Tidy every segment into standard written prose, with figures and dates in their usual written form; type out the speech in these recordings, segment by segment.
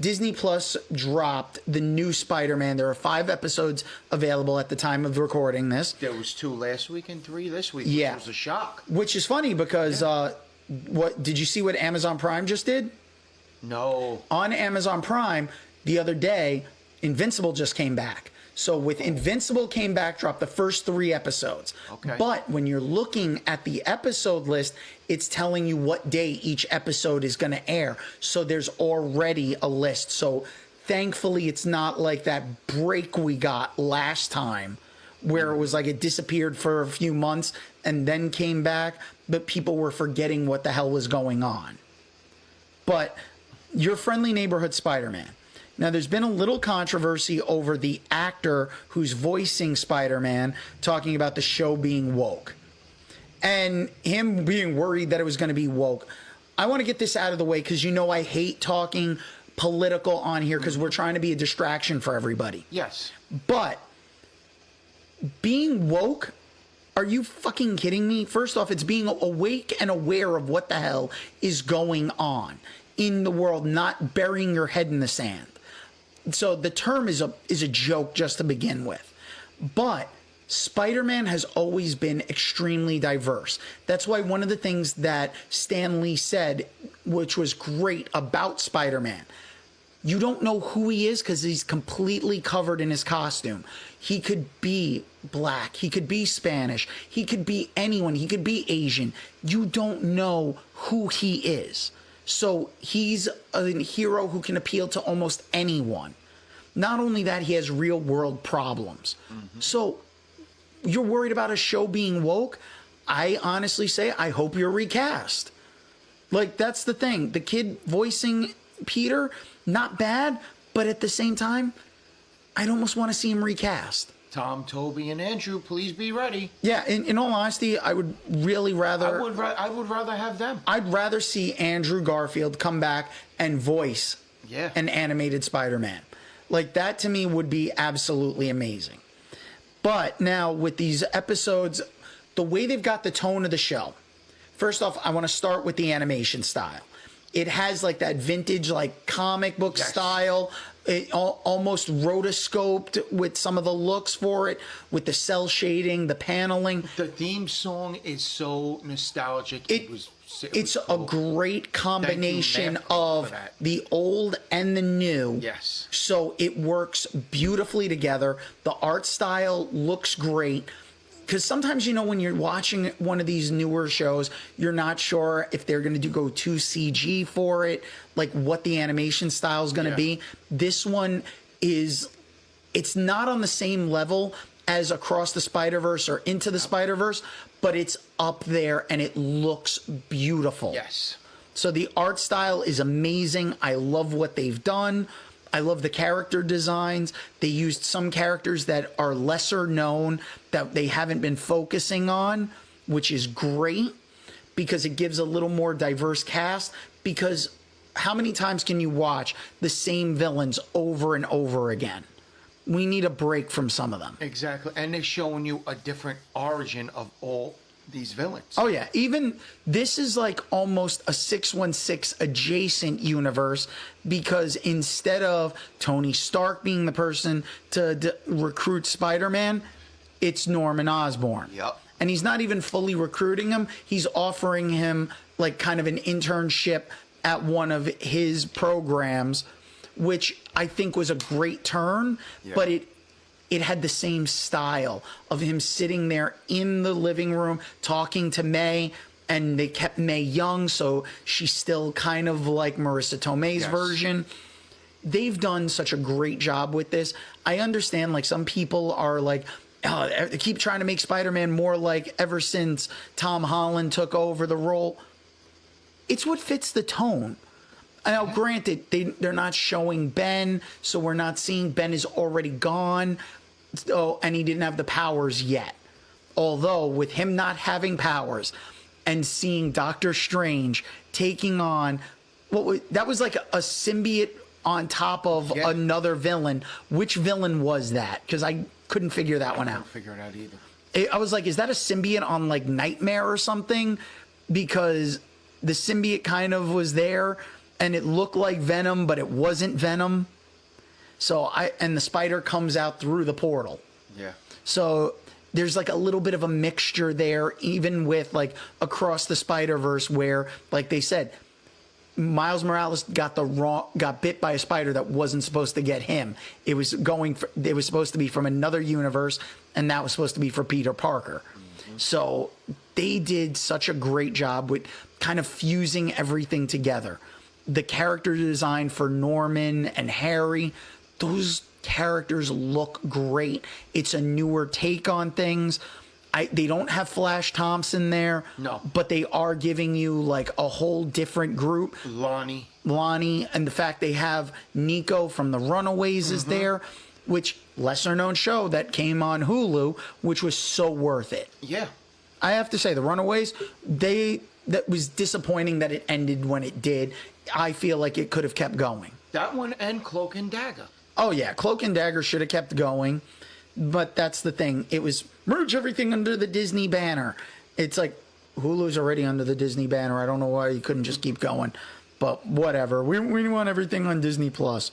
Disney Plus dropped the new Spider-Man. There are 5 episodes available at the time of recording this. There was 2 last week and 3 this week. Yeah. Which was a shock. Which is funny because what did you see what Amazon Prime just did? No. On Amazon Prime the other day, Invincible just came back. So with Invincible came back, dropped the first 3 episodes. Okay. But when you're looking at the episode list, it's telling you what day each episode is going to air. So there's already a list. So thankfully, it's not like that break we got last time where it was like it disappeared for a few months and then came back, but people were forgetting what the hell was going on. But your friendly neighborhood Spider-Man. Now, there's been a little controversy over the actor who's voicing Spider-Man talking about the show being woke and him being worried that it was going to be woke. I want to get this out of the way because you know I hate talking political on here because we're trying to be a distraction for everybody. Yes. But being woke, are you fucking kidding me? First off, it's being awake and aware of what the hell is going on in the world, not burying your head in the sand. So the term is a joke just to begin with. But Spider-Man has always been extremely diverse. That's why one of the things that Stan Lee said, which was great about Spider-Man, you don't know who he is because he's completely covered in his costume. He could be black. He could be Spanish. He could be anyone. He could be Asian. You don't know who he is. So he's a hero who can appeal to almost anyone. Not only that, he has real world problems. Mm-hmm. So you're worried about a show being woke? I honestly say, I hope you're recast. Like, that's the thing. The kid voicing Peter, not bad, but at the same time, I'd almost want to see him recast. Tom, Toby, and Andrew, please be ready. Yeah, in all honesty, I would really rather... I would rather have them. I'd rather see Andrew Garfield come back and voice an animated Spider-Man. Like, that to me would be absolutely amazing. But now, with these episodes, the way they've got the tone of the show, first off, I want to start with the animation style. It has, like, that vintage, like, comic book style. It almost rotoscoped with some of the looks for it, with the cell shading, the paneling. The theme song is so nostalgic. It's a great combination of the old and the new. Yes. So it works beautifully together. The art style looks great. Because sometimes, you know, when you're watching one of these newer shows, you're not sure if they're going to go too CG for it, like what the animation style is going to be. This one it's not on the same level as Across the Spider-Verse or Into the Spider-Verse, but it's up there and it looks beautiful. Yes. So the art style is amazing. I love what they've done. I love the character designs. They used some characters that are lesser known that they haven't been focusing on, which is great because it gives a little more diverse cast. Because how many times can you watch the same villains over and over again? We need a break from some of them. Exactly. And they're showing you a different origin of all these villains. Oh, yeah. Even this is like almost a 616 adjacent universe because instead of Tony Stark being the person to recruit Spider-Man, it's Norman Osborn. Yep. And he's not even fully recruiting him. He's offering him like kind of an internship at one of his programs, which I think was a great turn, but it had the same style of him sitting there in the living room talking to May, and they kept May young, so she's still kind of like Marissa Tomei's version. They've done such a great job with this. I understand, like, some people are like, oh, they keep trying to make Spider-Man more like ever since Tom Holland took over the role. It's what fits the tone. Now, granted, they're not showing Ben, so we're not seeing Ben is already gone. So, and he didn't have the powers yet. Although, with him not having powers and seeing Doctor Strange taking on... that was like a symbiote on top of another villain. Which villain was that? Because I couldn't figure that one out. I couldn't figure it out either. I was like, is that a symbiote on like Nightmare or something? Because the symbiote kind of was there and it looked like Venom, but it wasn't Venom. And the spider comes out through the portal. Yeah. So there's like a little bit of a mixture there, even with like Across the Spider-Verse, where, like they said, Miles Morales got bit by a spider that wasn't supposed to get him. It was supposed to be from another universe, and that was supposed to be for Peter Parker. Mm-hmm. So they did such a great job with kind of fusing everything together. The character design for Norman and Harry, those characters look great. It's a newer take on things. They don't have Flash Thompson there. No. But they are giving you like a whole different group. Lonnie, and the fact they have Nico from the Runaways is there, which lesser known show that came on Hulu, which was so worth it. Yeah. I have to say, the Runaways, that was disappointing that it ended when it did. I feel like it could have kept going. That one and Cloak and Dagger. Oh yeah, Cloak and Dagger should have kept going. But that's the thing. It was merge everything under the Disney banner. It's like Hulu's already under the Disney banner. I don't know why you couldn't just keep going. But whatever. We want everything on Disney Plus.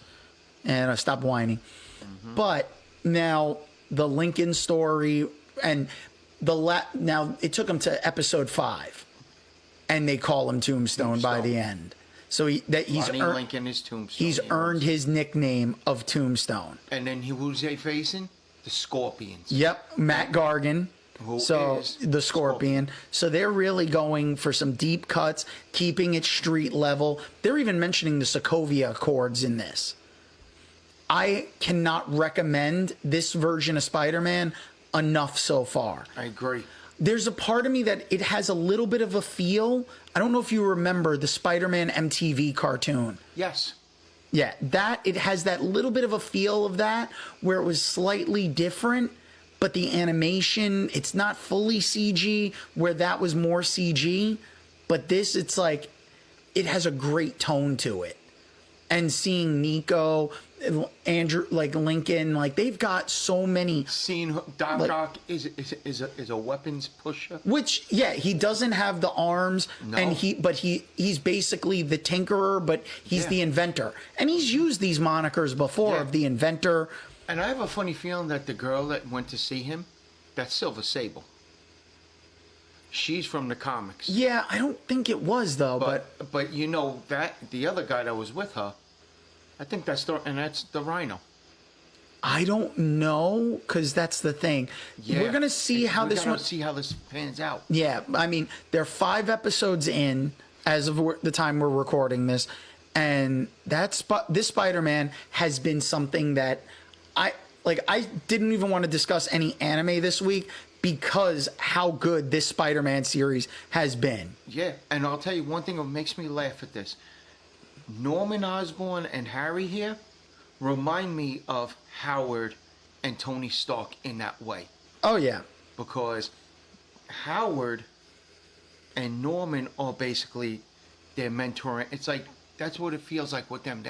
And stop whining. Mm-hmm. But now the Lincoln story and now it took him to episode 5. And they call him Tombstone by the end. So he's Lincoln is Tombstone. He's earned his nickname of Tombstone. And then who's they facing? The Scorpions. Yep, Matt Gargan. The Scorpion. So they're really going for some deep cuts, keeping it street level. They're even mentioning the Sokovia Accords in this. I cannot recommend this version of Spider-Man enough so far. I agree. There's a part of me that it has a little bit of a feel. I don't know if you remember the Spider-Man MTV cartoon. Yes. Yeah, it has that little bit of a feel of that where it was slightly different, but the animation, it's not fully CG, where that was more CG. But this, it's like, it has a great tone to it. And seeing Nico, Andrew, like Lincoln, like they've got so many. Seeing Doc Ock is a weapons pusher. Which, yeah, he doesn't have the arms, no. And he's basically the tinkerer, but he's the inventor, and he's used these monikers before of the inventor. And I have a funny feeling that the girl that went to see him, that's Silver Sable. She's from the comics. Yeah, I don't think it was though, but you know that the other guy that was with her, I think that's the Rhino. I don't know, because that's the thing. Yeah, we're gonna see how this pans out. Yeah, I mean, they're 5 episodes in as of the time we're recording this, and this Spider-Man has been something that I didn't even want to discuss any anime this week because how good this Spider-Man series has been. Yeah, and I'll tell you one thing that makes me laugh at this. Norman Osborn and Harry here remind me of Howard and Tony Stark in that way. Oh, yeah. Because Howard and Norman are basically their mentor. It's like, that's what it feels like with them.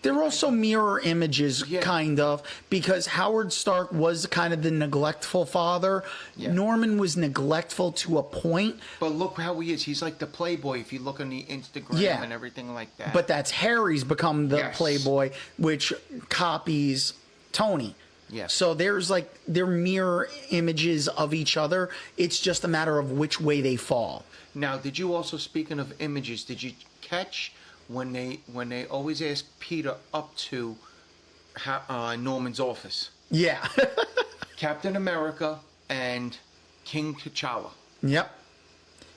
They're also mirror images, kind of, because Howard Stark was kind of the neglectful father. Yeah. Norman was neglectful to a point. But look how he is. He's like the playboy if you look on the Instagram and everything like that. But that's Harry's become the playboy, which copies Tony. Yes. So they're mirror images of each other. It's just a matter of which way they fall. Now, did you also, speaking of images, did you catch when they always ask Peter up to Norman's office? Yeah. Captain America and King T'Challa. Yep.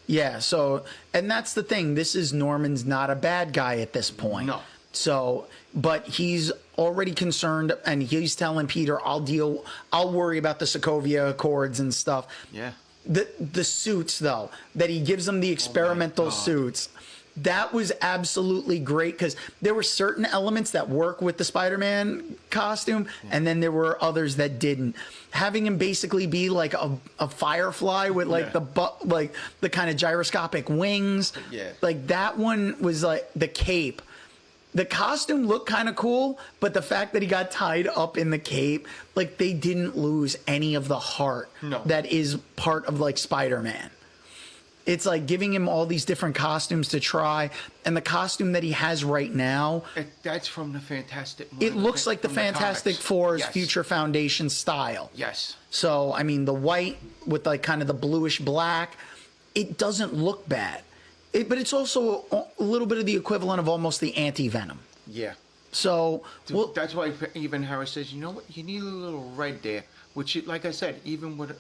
Yeah, so, and that's the thing. This is Norman's not a bad guy at this point. No. So, but he's already concerned, and he's telling Peter, I'll worry about the Sokovia Accords and stuff. Yeah. The suits, though, that he gives them the experimental suits. That was absolutely great, because there were certain elements that work with the Spider-Man costume, and then there were others that didn't. Having him basically be like a firefly with the kind of gyroscopic wings, like that one was like the cape. The costume looked kind of cool, but the fact that he got tied up in the cape, like they didn't lose any of the heart that is part of like Spider-Man. It's like giving him all these different costumes to try, and the costume that he has right now, That's from the Fantastic. it looks like the from Fantastic comics. Four's Yes. Future Foundation style. Yes. So, I mean, the white with like kind of the bluish black, it doesn't look bad. But it's also a little bit of the equivalent of almost the anti-Venom. Yeah. So, well, That's why even Harris says, you know what, you need a little red there. Which, like I said, even with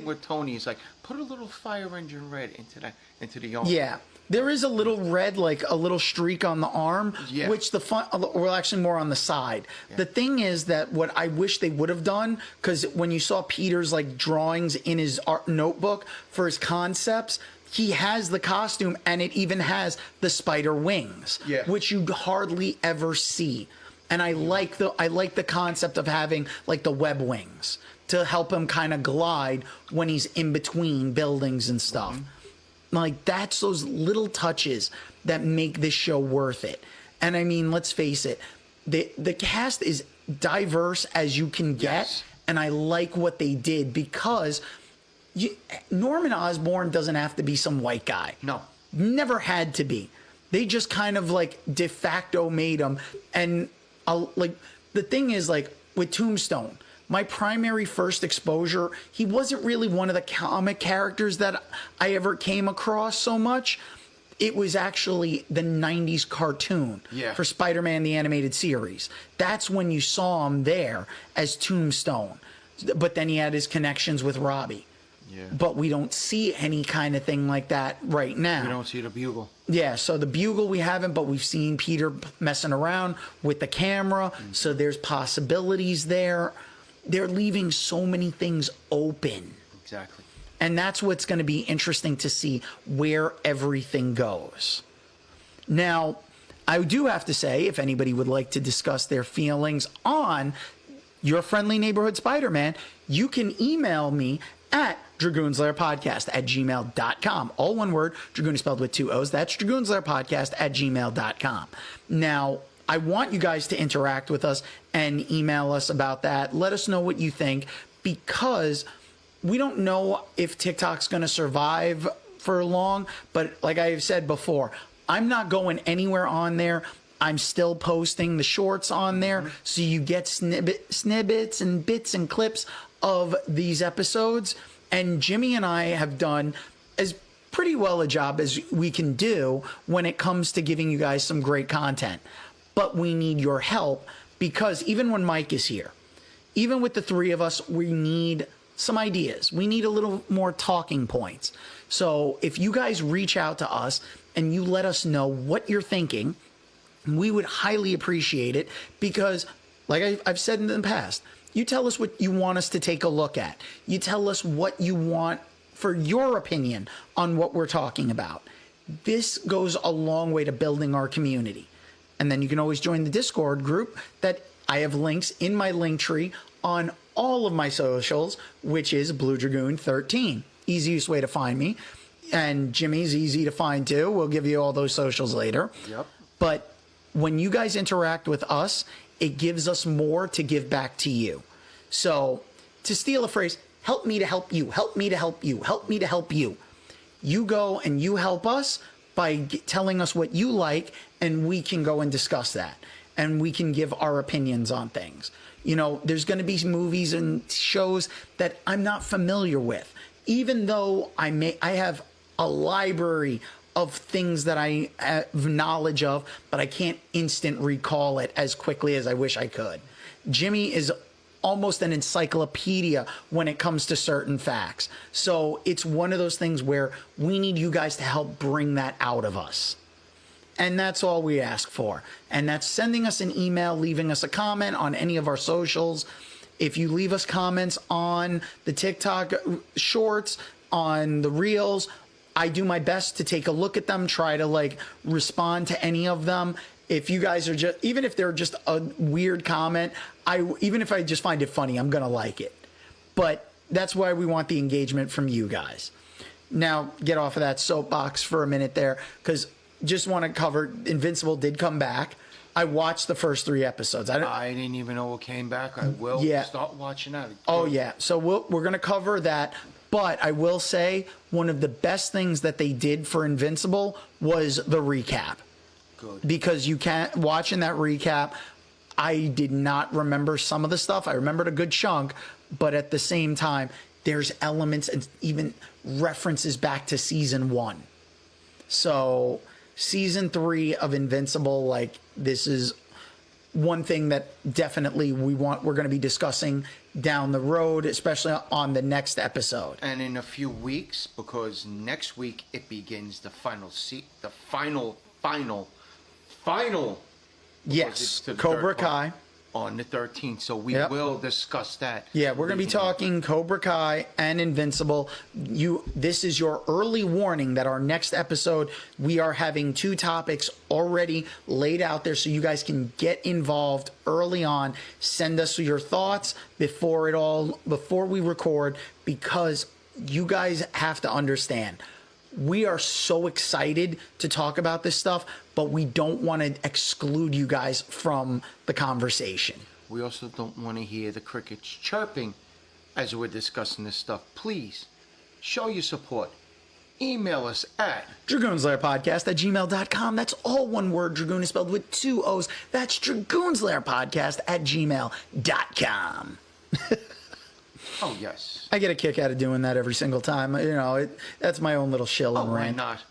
with Tony, it's like put a little fire engine red into the arm. yeah, there is a little red, like a little streak on the arm, Yeah. which well, actually more on the side. Yeah. The thing is that what I wish they would have done, because when you saw Peter's like drawings in his art notebook for his concepts, he has the costume and it even has the spider wings, which you hardly ever see. And I like the concept of having like the web wings to help him kind of glide when he's in between buildings and stuff. Mm-hmm. Like that's those little touches that make this show worth it. And I mean, let's face it, the cast is diverse as you can get, Yes. and I like what they did because Norman Osborn doesn't have to be some white guy. No. Never had to be. They just kind of like de facto made him. And like the thing is, like with Tombstone, my primary first exposure, he wasn't really one of the comic characters that I ever came across so much. It was actually the 90s cartoon for Spider-Man the Animated Series. That's when you saw him there as Tombstone. But then he had his connections with Robbie. Yeah. But we don't see any kind of thing like that right now. We don't see the Bugle. Yeah, so the Bugle we haven't, but we've seen Peter messing around with the camera. Mm-hmm. So there's possibilities there. They're leaving so many things open. Exactly. And that's what's going to be interesting to see where everything goes. Now, I do have to say, if anybody would like to discuss their feelings on Your Friendly Neighborhood Spider-Man, you can email me at dragoonslairpodcast@gmail.com. All one word, Dragoon is spelled with 2 O's. That's dragoonslairpodcast@gmail.com. Now, I want you guys to interact with us and email us about that. Let us know what you think, because we don't know if TikTok's going to survive for long. But like I've said before, I'm not going anywhere on there. I'm still posting the shorts on there, so you get snippets and bits and clips of these episodes. And Jimmy and I have done as pretty well a job as we can do when it comes to giving you guys some great content. But we need your help, because even when Mike is here, even with the three of us, we need some ideas. We need a little more talking points. So if you guys reach out to us and you let us know what you're thinking, we would highly appreciate it, because like I've said in the past, you tell us what you want us to take a look at. You tell us what you want for your opinion on what we're talking about. This goes a long way to building our community. And then you can always join the Discord group that I have links in my link tree on all of my socials, which is Blue Dragoon 13. Easiest way to find me. And Jimmy's easy to find too. We'll give you all those socials later. Yep. But when you guys interact with us, it gives us more to give back to you. So, to steal a phrase, help me to help you, help me to help you, help me to help you. You go and you help us by telling us what you like, and we can go and discuss that. And we can give our opinions on things. You know, there's going to be movies and shows that I'm not familiar with, even though I have a library of things that I have knowledge of, but I can't instant recall it as quickly as I wish I could. Jimmy is almost an encyclopedia when it comes to certain facts. So it's one of those things where we need you guys to help bring that out of us. And that's all we ask for. And that's sending us an email, leaving us a comment on any of our socials. If you leave us comments on the TikTok shorts, on the reels, I do my best to take a look at them, try to like respond to any of them. If you guys are just, even if they're just a weird comment, even if I just find it funny, I'm going to like it. But that's why we want the engagement from you guys. Now, get off of that soapbox for a minute there, because just want to cover, Invincible did come back. I watched the first 3 episodes. I didn't even know it came back. I will start watching that. Oh, yeah. So we're going to cover that. But I will say one of the best things that they did for Invincible was the recap. Good. Because you can't, watching that recap, I did not remember some of the stuff. I remembered a good chunk, but at the same time, there's elements and even references back to season 1. So season 3 of Invincible, like, this is one thing that definitely we're going to be discussing down the road, especially on the next episode. And in a few weeks, because next week it begins the final Yes, Cobra Kai. On the 13th, so we will discuss that. Yeah, we're going to be talking Cobra Kai and Invincible. This is your early warning that our next episode, we are having 2 topics already laid out there so you guys can get involved early on. Send us your thoughts before we record, because you guys have to understand, we are so excited to talk about this stuff, but we don't want to exclude you guys from the conversation. We also don't want to hear the crickets chirping as we're discussing this stuff. Please show your support. Email us at dragoonslairpodcast@gmail.com. That's all one word. Dragoon is spelled with 2 O's. That's dragoonslairpodcast@gmail.com. Oh, yes. I get a kick out of doing that every single time. That's my own little shill and Why rant. not?